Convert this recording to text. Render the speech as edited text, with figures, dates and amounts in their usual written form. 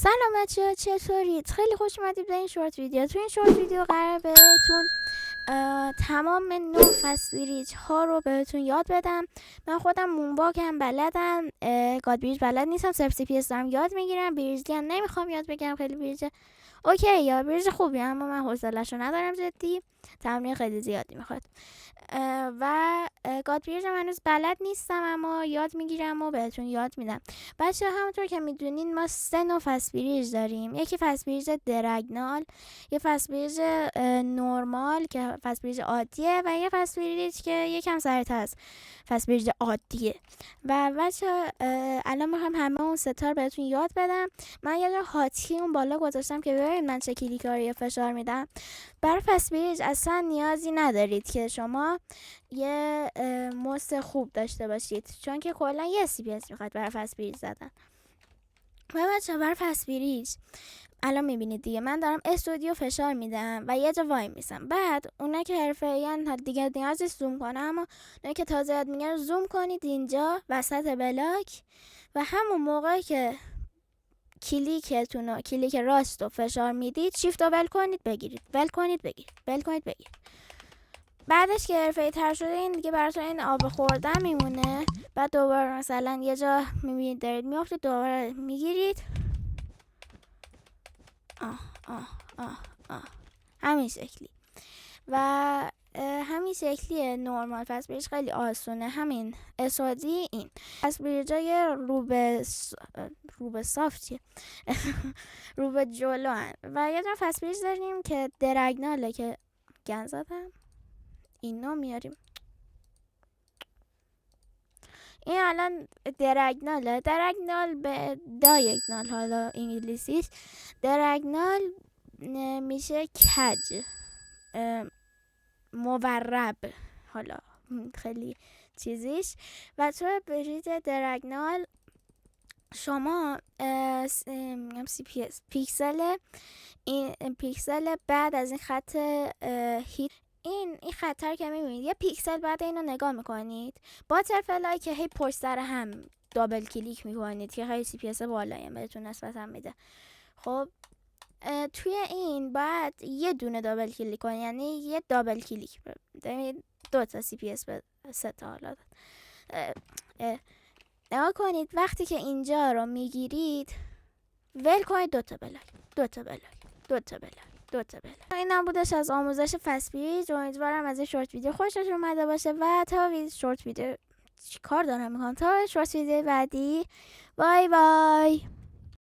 سلام بچه‌ها، چطورید؟ خیلی خوش اومدید به این شورت ویدیو. تو این شورت ویدیو قرار بهتون تمام نوع فسیلیج ها رو بهتون یاد بدم. من خودم مونباگ هم بلدم، گاد بریج بلد نیستم، صرف سی پی اس دارم یاد میگیرم. بریجلی هم نمیخوام یاد بگیرم، خیلی بریج اوکی یا بریج خوبی، اما من حوصله‌شو ندارم، جدی تمرین خیلی زیادی میخواد. و گاد بریج هم هنوز بلد نیستم، اما یاد میگیرم و بهتون یاد میدم. بچه همونطور که میدونین ما 3 نوع فست بریج داریم. یکی فست بریج درگنال، یه فست بریج نورمال که فست بریج عادیه و یه فست بریج که یکم سریع‌تر از فست بریج عادیه. و بچه الان میخوام همه اون ستار بهتون یاد بدم. من یه جا هاتی اون بالا گذاشتم که ببینید من چه کلیکاری فشار میدم. برای فست بریج اصلا نیازی ندارید که شما یه موس خوب داشته باشید، چون که کلا یه سی پی اس میخواد برای فست بریج زدن. و بچه برای فست بریج الان میبینید دیگه من دارم استودیو فشار میدم و یه جا وای میسم. بعد اونا که حرفه‌این دیگه نیازی زوم کنه، اما اونا که تازه یاد میگیرن زوم کنید اینجا وسط بلاک و همون موقع که کلیک راست رو فشار میدید شیفت رو ول کنید بگیرید، ول کنید بگیرید، ول کنید بگیرید. بعدش که حرفه‌ای تر شده این دیگه براتون این آب خوردن میمونه. بعد دوباره مثلا یه جا میبینید دارید میافتید، دوباره میگیرید. همین شکلی. و همین شکلیه نورمال فست بریج، خیلی آسونه. همین اسودی این فست بریجای روبه صاف چیه روبه جلو هن. و یه دونه فست بریج داریم که درگناله که گن زدم اینو میاریم. این الان درگناله، درگنال به دایگنال، حالا انگلیسیش درگنال میشه کج، مورب، حالا خیلی چیزیش. و تو بریج درگنال شما سی پی اس پیکسل بعد از این خط هیت، این خطر که میبینید یه پیکسل بعد اینو نگاه میکنید، باترفلای که هی پشت سر هم دابل کلیک میکنید که خیلی سی پی اس بالایی بهتون نسبتا میده. خب توی این بعد یه دونه دابل کلیک کنید، یعنی یه دابل کلیک ببینید 2 تا سی پی اس به 3 تا. حالا نگاه کنید وقتی که اینجا رو میگیرید ول کنید 2 تا بلاک، 2 تا بلاک، 2 تا بلاک، 2 تا بلاک. این هم بودش از آموزش فست بریج. امیدوارم از این شورت ویدیو خوشتون اومده باشه و تا شورت ویدیو چی کار دارم میکنم تا شورت ویدیو بعدی. بای بای.